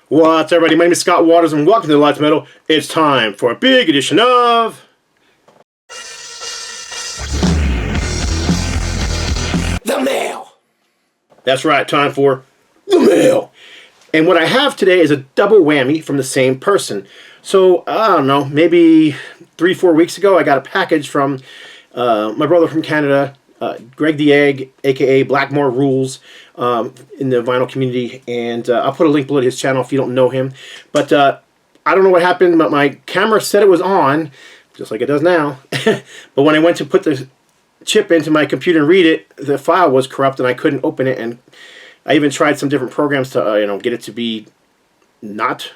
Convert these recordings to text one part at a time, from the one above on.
What's up, everybody? My name is Scott Waters, and welcome to the Lights Metal. It's time for a big edition of The Mail. That's right, time for The Mail. And what I have today is a double whammy from the same person. So, I don't know, maybe 3-4 weeks ago, I got a package from my brother from Canada, Greg the Egg, aka Blackmore Rules, in the vinyl community, and I'll put a link below to his channel if you don't know him. But I don't know what happened, but my camera said it was on, just like it does now. But when I went to put the chip into my computer and read it, the file was corrupt and I couldn't open it. And I even tried some different programs to get it to be not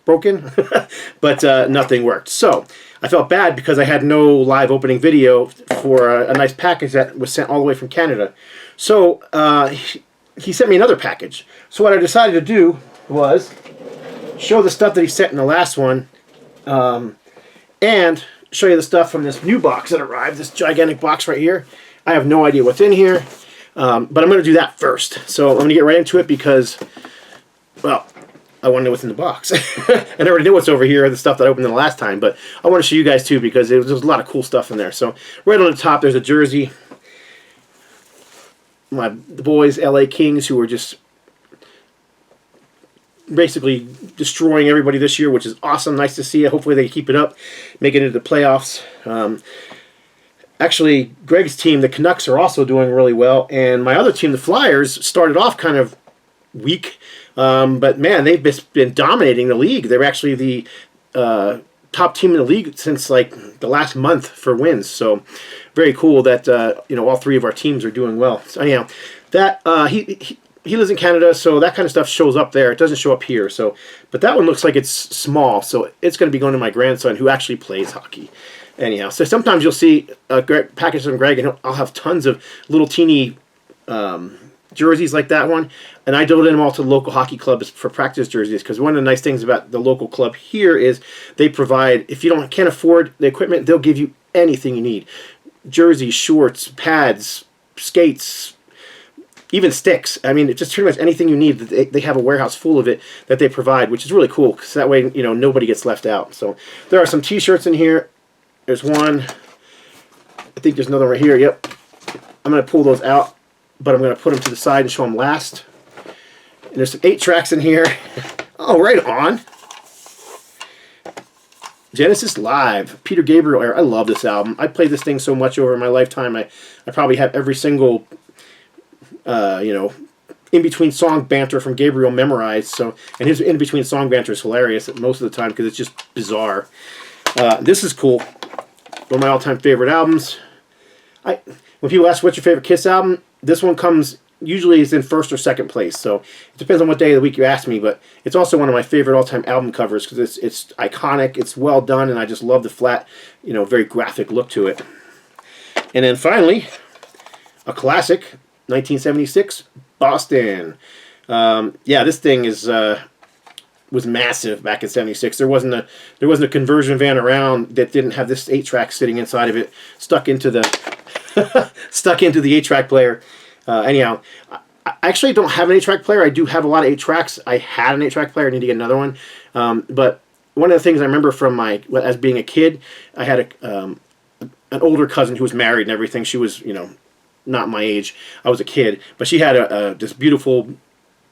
broken, but nothing worked. So I felt bad because I had no live opening video for a nice package that was sent all the way from Canada. So he sent me another package. So what I decided to do was show the stuff that he sent in the last one, and show you the stuff from this new box that arrived, this gigantic box right here. I have no idea what's in here, but I'm going to do that first. So I'm going to get right into it because, well, I want to know what's in the box. I already know what's over here, the stuff that I opened the last time, but I want to show you guys too because there's a lot of cool stuff in there. So right on the top there's a jersey. The boys, LA Kings, who were just basically destroying everybody this year, which is awesome. Nice to see. Hopefully they keep it up, make it into the playoffs. Actually, Greg's team, the Canucks, are also doing really well, and my other team, the Flyers, started off kind of weak. But man, they've been dominating the league. They're actually the top team in the league since like the last month for wins. So very cool that all three of our teams are doing well. So anyhow, that he lives in Canada, so that kind of stuff shows up there. It doesn't show up here. So, but that one looks like it's small, so it's going to be going to my grandson who actually plays hockey. Anyhow, so sometimes you'll see a package from Greg, and I'll have tons of little teeny jerseys like that one, and I donate them all to the local hockey clubs for practice jerseys, because one of the nice things about the local club here is they provide, if you can't afford the equipment, they'll give you anything you need. Jerseys, shorts, pads, skates, even sticks. I mean, it's just pretty much anything you need. They have a warehouse full of it that they provide, which is really cool, because that way nobody gets left out. So there are some t-shirts in here. There's one. I think there's another right here. Yep. I'm going to pull those out, but I'm going to put them to the side and show them last. And there's some 8 tracks in here. Oh, right on. Genesis Live, Peter Gabriel era. I love this album. I played this thing so much over my lifetime. I probably have every single, in-between song banter from Gabriel memorized. So, and his in-between song banter is hilarious most of the time because it's just bizarre. This is cool. One of my all-time favorite albums. When people ask what's your favorite Kiss album, this one usually is in first or second place. So it depends on what day of the week you ask me, but it's also one of my favorite all-time album covers because it's iconic, it's well done, and I just love the flat, very graphic look to it. And then finally, a classic, 1976, Boston. This thing was massive back in '76. There wasn't a conversion van around that didn't have this 8-track sitting inside of it, stuck into the 8-track player. Anyhow, I actually don't have an 8-track player. I do have a lot of 8 tracks. I had an 8-track player. I need to get another one. But one of the things I remember from as being a kid, I had an older cousin who was married and everything. She was not my age. I was a kid, but she had this beautiful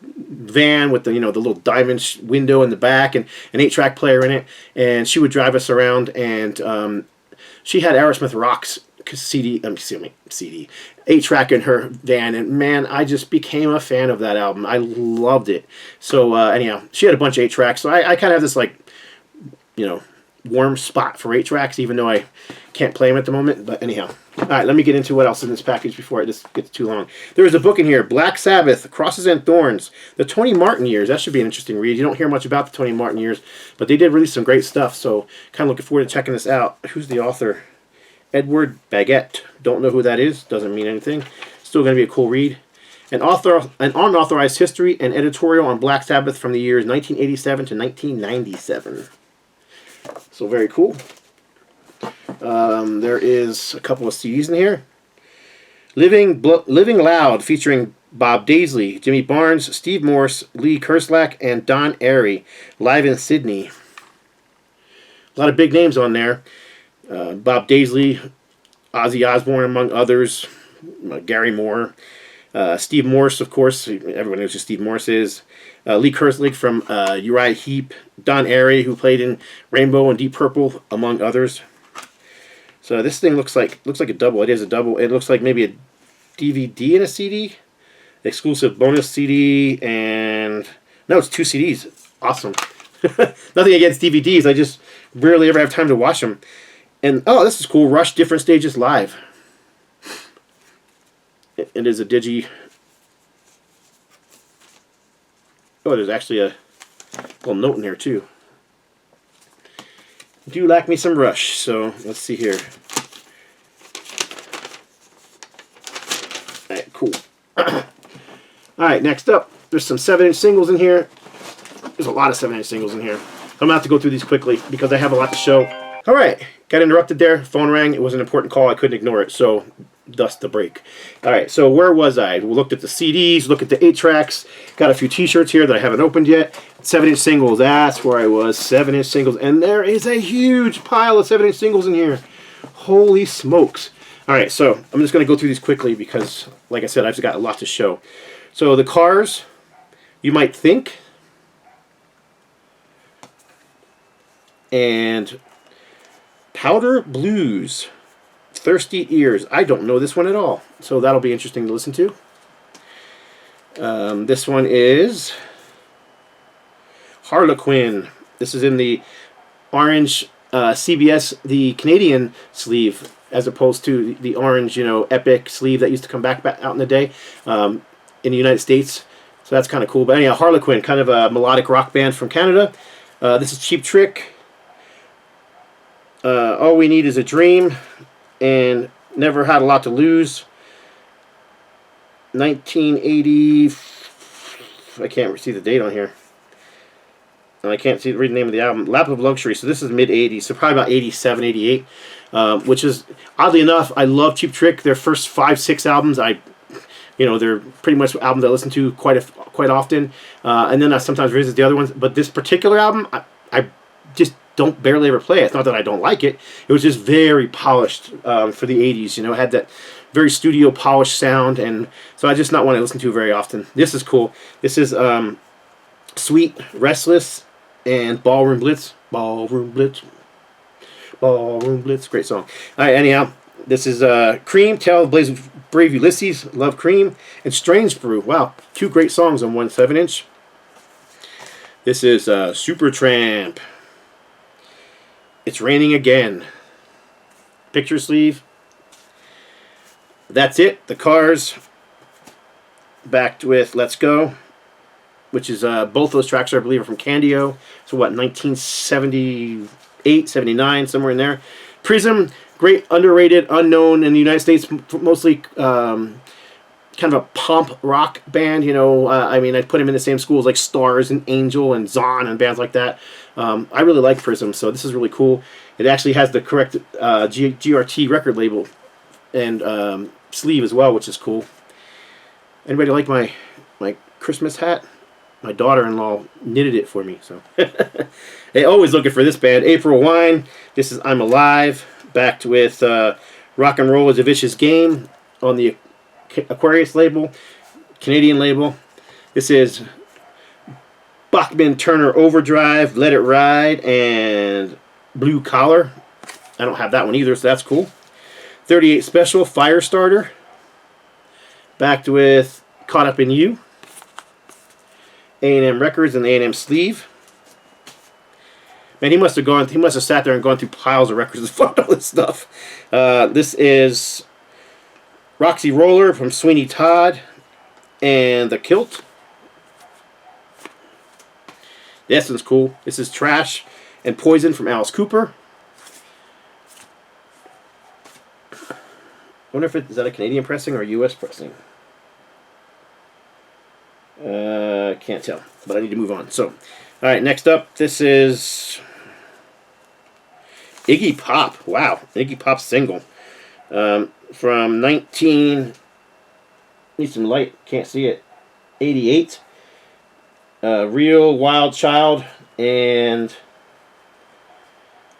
van with the little diamond window in the back and an 8-track player in it, and she would drive us around, and she had Aerosmith Rock's CD 8-track in her van, and man, I just became a fan of that album. I loved it. So anyhow, she had a bunch of 8 tracks, so I kind of have this warm spot for 8 tracks, even though I can't play them at the moment. But anyhow, all right, let me get into what else in this package before it just gets too long. There's a book in here, Black Sabbath, Crosses and Thorns, the Tony Martin years. That should be an interesting read. You don't hear much about the Tony Martin years, but they did release some great stuff, so kind of looking forward to checking this out. Who's the author? Edward Baguette. Don't know who that is. Doesn't mean anything. Still going to be a cool read. An unauthorized history and editorial on Black Sabbath from the years 1987 to 1997. So very cool. There is a couple of CDs in here. Living Loud, featuring Bob Daisley, Jimmy Barnes, Steve Morse, Lee Kerslake, and Don Airey, live in Sydney. A lot of big names on there. Bob Daisley, Ozzy Osbourne, among others. Gary Moore. Steve Morse, of course. Everyone knows who Steve Morse is. Lee Kerslake from Uriah Heep. Don Airey, who played in Rainbow and Deep Purple, among others. So this thing looks like a double. It is a double. It looks like maybe a DVD and a CD. Exclusive bonus CD, and no, it's 2 CDs. Awesome. Nothing against DVDs. I just rarely ever have time to watch them. And oh, this is cool. Rush Different Stages Live. It is a digi. Oh, there's actually a little note in there too. Do like me some Rush. So let's see here. All right, cool. Alright, next up, there's some 7-inch singles in here. There's a lot of 7-inch singles in here. I'm going to have to go through these quickly because I have a lot to show. Alright, got interrupted there. Phone rang. It was an important call. I couldn't ignore it, so thus the break. Alright, so where was I? We looked at the CDs, looked at the 8-tracks. Got a few t-shirts here that I haven't opened yet. 7-inch singles, that's where I was. 7-inch singles. And there is a huge pile of 7-inch singles in here. Holy smokes. Alright, so I'm just going to go through these quickly because, like I said, I've got a lot to show. So the Cars, you might think, and Powder Blues, Thirsty Ears. I don't know this one at all, so that'll be interesting to listen to. This one is Harlequin. This is in the orange CBS, the Canadian sleeve, as opposed to the orange, Epic sleeve that used to come back out in the day. In the United States, so that's kind of cool. But anyhow, Harlequin, kind of a melodic rock band from Canada. This is Cheap Trick. All We Need Is a Dream, and Never Had a Lot to Lose. 1980. I can't see the date on here, and I can't read the name of the album. Lap of Luxury. So this is mid 80s, so probably about 87, 88. Which is oddly enough, I love Cheap Trick. Their first 5, 6 albums, they're pretty much albums I listen to quite often, and then I sometimes revisit the other ones. But this particular album, I just don't barely ever play it. It's not that I don't like it. It was just very polished for the 80s. It had that very studio polished sound, and so I just not want to listen to very often. This is cool. This is Sweet, Restless, and Ballroom Blitz. Ballroom Blitz. Ballroom Blitz. Great song. All right, anyhow. This is Cream, Tale of Brave Ulysses, Love Cream, and Strange Brew. Wow, 2 great songs on one 7-inch. This is Supertramp. It's Raining Again. Picture sleeve. That's it. The Cars. Backed with Let's Go, which is both those tracks, I believe, are from Candio. So what, 1978, 79, somewhere in there. Prism. Great, underrated, unknown in the United States, mostly kind of a pomp rock band. I'd put him in the same schools like Stars and Angel and Zon and bands like that. I really like Prism, so this is really cool. It actually has the correct GRT record label and sleeve as well, which is cool. Anybody like my Christmas hat? My daughter-in-law knitted it for me. So, hey, always looking for this band, April Wine. This is I'm Alive. Backed with Rock and Roll is a Vicious Game on the Aquarius label, Canadian label. This is Bachman Turner Overdrive, Let It Ride, and Blue Collar. I don't have that one either, so that's cool. 38 Special, Firestarter. Backed with Caught Up in You. A&M Records and the A&M sleeve. Man, he must have sat there and gone through piles of records and found all this stuff. This is Roxy Roller from Sweeney Todd and The Kilt. This one's cool. This is Trash and Poison from Alice Cooper. I wonder if is that a Canadian pressing or a U.S. pressing? Can't tell, but I need to move on. So, all right, next up, this is Iggy Pop. Wow, Iggy Pop single from 19. Need some light. Can't see it. 88. Real Wild Child and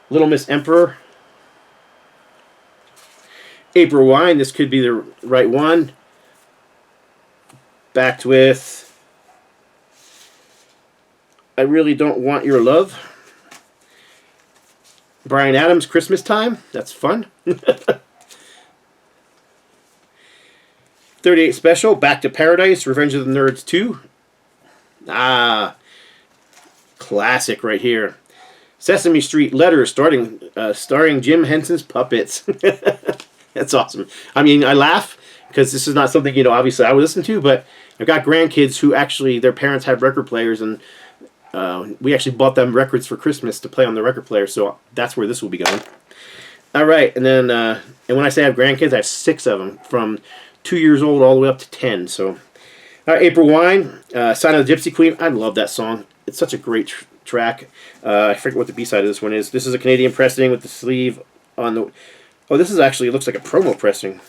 Little Miss Emperor. April Wine. This could be the right one. Backed with I Really Don't Want Your Love. Bryan Adams, Christmas Time. That's fun. 38 Special, Back to Paradise, Revenge of the Nerds 2. Ah, classic right here. Sesame Street Letters, starring Jim Henson's Puppets. That's awesome. I mean, I laugh because this is not something, you know, obviously I would listen to, but I've got grandkids who actually, their parents have record players, and we actually bought them records for Christmas to play on the record player, so that's where this will be going. All right, and then, and when I say I have grandkids, I have 6 of them, from 2 years old all the way up to 10, so. April Wine, Sign of the Gypsy Queen. I love that song. It's such a great track. I forget what the B-side of this one is. This is a Canadian pressing with the sleeve on the... Oh, this is actually, it looks like a promo pressing.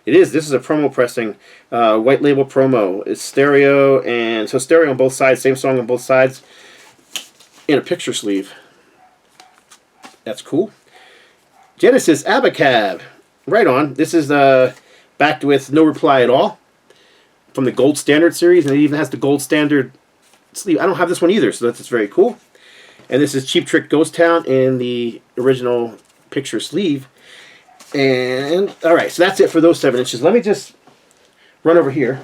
It is. This is a promo pressing. White label promo. It's stereo, and so stereo on both sides. Same song on both sides. In a picture sleeve. That's cool. Genesis Abacab. Right on. This is backed with No Reply at All. From the Gold Standard series, and it even has the Gold Standard sleeve. I don't have this one either, so that's very cool. And this is Cheap Trick Ghost Town in the original picture sleeve. And, alright, so that's it for those 7 inches. Let me just run over here.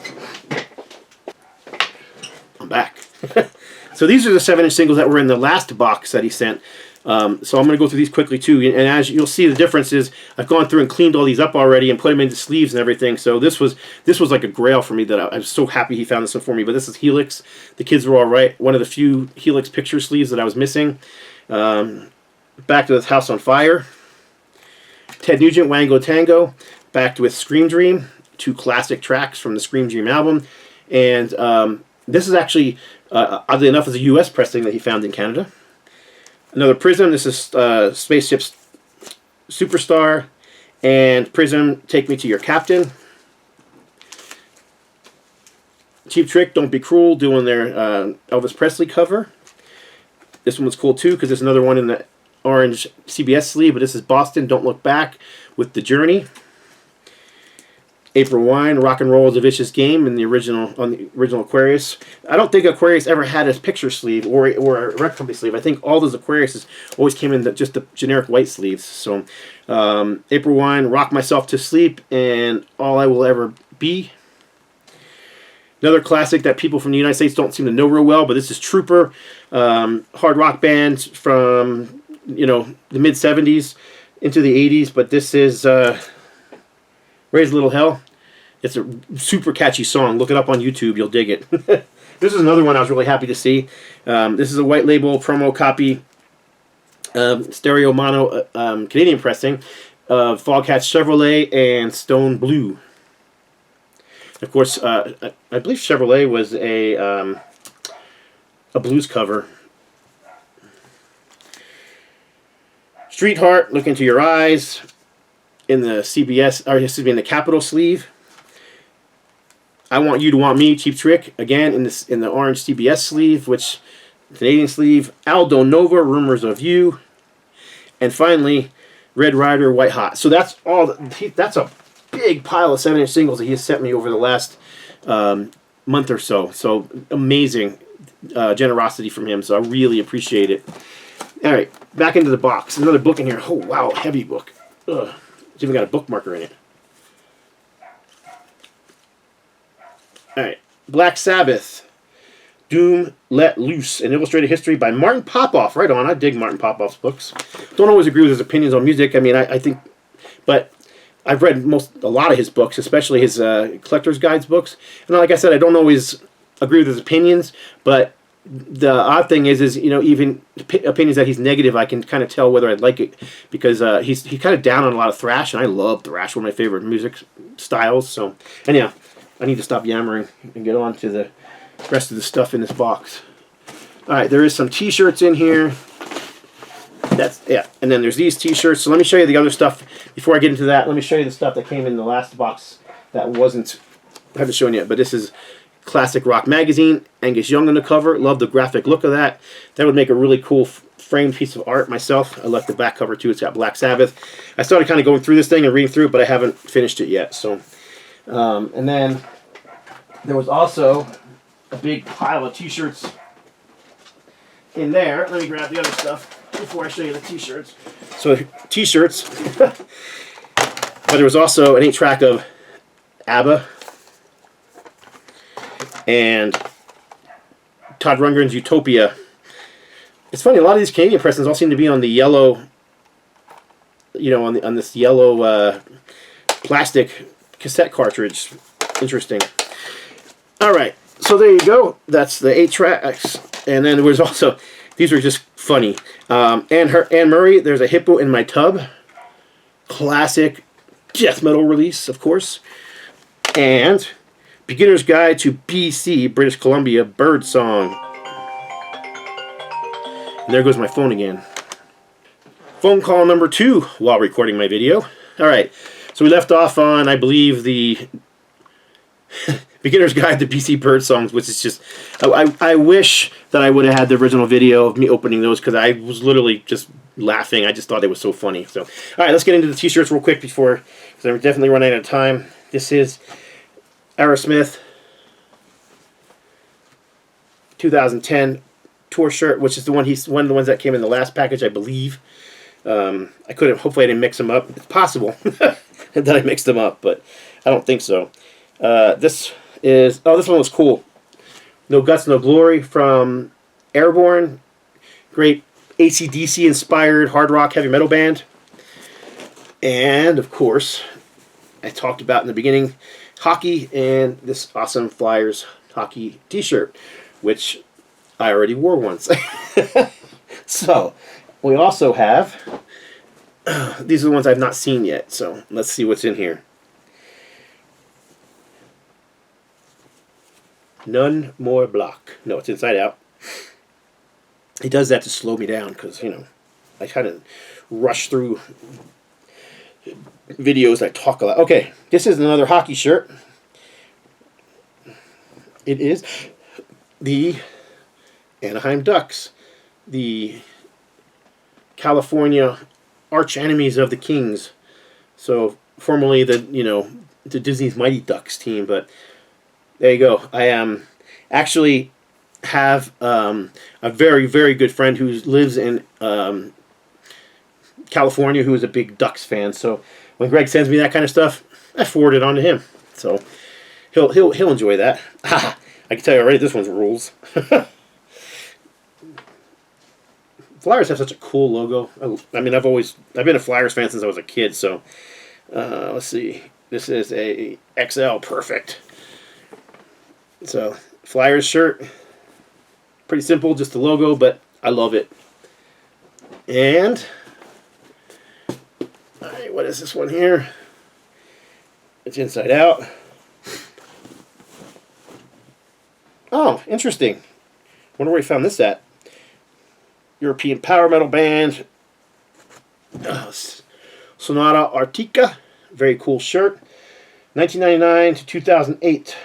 I'm back. So these are the 7-inch singles that were in the last box that he sent. So I'm going to go through these quickly too, and as you'll see, the difference is I've gone through and cleaned all these up already and put them into sleeves and everything. So this was like a grail for me that I'm so happy he found this one for me. But this is Helix. The kids were all right. One of the few Helix picture sleeves that I was missing. Backed with House on Fire. Ted Nugent, Wango Tango. Backed with Scream Dream. 2 classic tracks from the Scream Dream album. And this is actually, oddly enough, is a U.S. pressing that he found in Canada. Another Prism. This is Spaceship's Superstar. And Prism, Take Me to Your Captain. Cheap Trick, Don't Be Cruel, doing their Elvis Presley cover. This one was cool too, because there's another one in the orange CBS sleeve, but this is Boston, Don't Look Back, with The Journey. April Wine, Rock and Roll is a Vicious Game, in the original, on the original Aquarius. I don't think Aquarius ever had a picture sleeve or a record company sleeve. I think all those Aquariuses always came in just the generic white sleeves. So, April Wine, Rock Myself to Sleep, and All I Will Ever Be. Another classic that people from the United States don't seem to know real well, but this is Trooper, hard rock band from, you know, the mid 70s into the 80s. But this is Raise a Little Hell. It's a super catchy song. Look it up on YouTube. You'll dig it. This is another one I was really happy to see. This is a white label promo copy, stereo mono Canadian pressing of Foghatch Chevrolet and Stone Blue. Of course, I believe Chevrolet was a blues cover. Street Heart, Look Into Your Eyes, in the CBS, or excuse me, in the Capitol sleeve. I Want You to Want Me, Cheap Trick, again in the orange CBS sleeve, which Canadian sleeve. Aldo Nova, Rumors of You, and finally Red Rider, White Hot. So that's all. That's a big pile of 7-inch singles that he has sent me over the last month or so. So amazing generosity from him. So I really appreciate it. All right, back into the box. Another book in here. Oh wow, heavy book. Ugh. It's even got a bookmarker in it. All right, Black Sabbath, Doom Let Loose, an illustrated history by Martin Popoff. Right on. I dig Martin Popoff's books. Don't always agree with his opinions on music. I mean, I think, but I've read a lot of his books, especially his collector's guides books. And like I said, I don't always agree with his opinions, but the odd thing is you know, even opinions that he's negative, I can kind of tell whether I'd like it, because he's kind of down on a lot of thrash, and I love thrash, one of my favorite music styles. So, and yeah, I need to stop yammering and get on to the rest of the stuff in this box. All right, there is some T-shirts in here. That's, yeah, and then there's these T-shirts. So let me show you the other stuff before I get into that. Let me show you the stuff that came in the last box that wasn't, I haven't shown yet, but this is Classic Rock Magazine. Angus Young on the cover. Love the graphic look of that. That would make a really cool framed piece of art myself. I like the back cover too. It's got Black Sabbath. I started kind of going through this thing and reading through it, but I haven't finished it yet. So, and then there was also a big pile of t-shirts in there. Let me grab the other stuff before I show you the t-shirts. So t-shirts, but there was also an 8-track of ABBA and Todd Rundgren's Utopia. It's funny, a lot of these Canadian pressings all seem to be on the yellow, you know, on this yellow plastic cassette cartridge. Interesting. All right, so there you go. That's the 8 tracks, and then there was also, these are just funny. Anne Murray, There's a Hippo in My Tub. Classic death metal release, of course. And Beginner's Guide to BC, British Columbia, Bird Song. And there goes my phone again. Phone call number 2 while recording my video. All right, so we left off on, I believe, the Beginner's Guide to BC Bird Songs, which is just, I wish that I would have had the original video of me opening those, because I was literally just laughing. I just thought it was so funny. So, all right, let's get into the t-shirts real quick before, because I'm definitely running out of time. This is Aerosmith 2010 tour shirt, which is the one one of the ones that came in the last package, I believe. I couldn't, hopefully I didn't mix them up. It's possible that I mixed them up, but I don't think so. This is, oh, this one was cool. No Guts, No Glory from Airborne. Great AC/DC inspired hard rock heavy metal band. And of course, I talked about in the beginning, hockey, and this awesome Flyers hockey t-shirt, which I already wore once. So, we also have, these are the ones I've not seen yet, so let's see what's in here. None More Block. No, it's inside out. He does that to slow me down, because, you know, I kind of rush through videos that talk a lot. Okay, this is another hockey shirt. It is the Anaheim Ducks, the California arch enemies of the Kings. So formerly the, you know, the Disney's Mighty Ducks team, but there you go. I actually have a very, very good friend who lives in California, who is a big Ducks fan. So when Greg sends me that kind of stuff, I forward it on to him. So he'll enjoy that. I can tell you already, this one's rules. Flyers have such a cool logo. I mean, I've been a Flyers fan since I was a kid. So let's see. This is a XL, perfect. So Flyers shirt, pretty simple, just the logo, but I love it. And all right, what is this one here? It's inside out. Oh, interesting. Wonder where he found this at. European power metal band. Sonata Arctica. Very cool shirt. 1999 to 2008.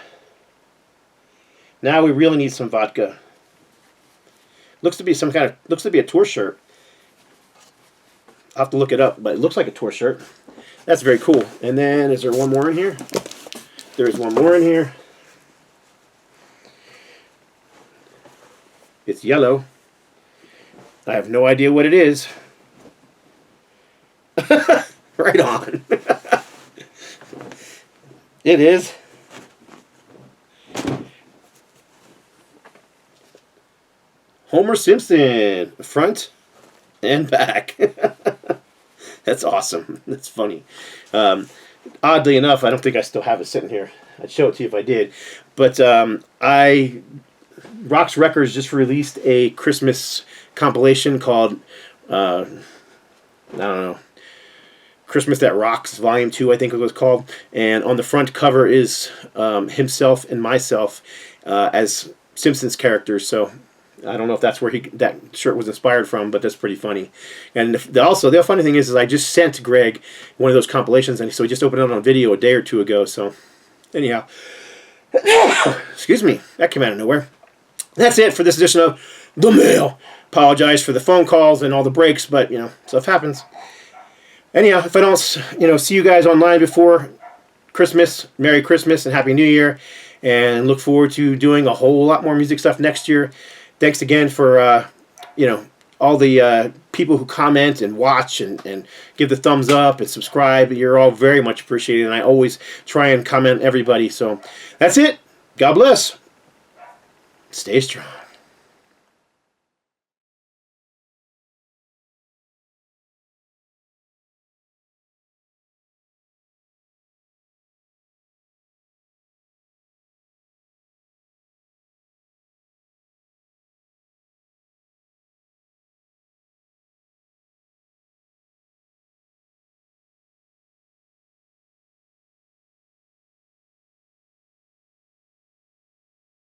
Now we really need some vodka. Looks to be a tour shirt. I'll have to look it up, but it looks like a tour shirt. That's very cool. And then, is there one more in here? There is one more in here. It's yellow. I have no idea what it is. Right on. It is Homer Simpson, front and back. That's awesome. That's funny. Oddly enough, I don't think I still have it sitting here. I'd show it to you if I did. But Rox Records just released a Christmas compilation called, I don't know, Christmas That Rocks, Volume 2, I think it was called. And on the front cover is himself and myself as Simpsons characters. So I don't know if that's where that shirt was inspired from, but that's pretty funny. And also, the funny thing is I just sent Greg one of those compilations, and so he just opened it on video a day or two ago. So Anyhow, excuse me, that came out of nowhere. That's it for this edition of The Mail. Apologize for the phone calls and all the breaks, but, you know, stuff happens. Anyhow, if I don't, you know, see you guys online before Christmas, Merry Christmas and Happy New Year. And look forward to doing a whole lot more music stuff next year. Thanks again for, you know, all the people who comment and watch and give the thumbs up and subscribe. You're all very much appreciated, and I always try and comment everybody. So that's it. God bless. Stay strong.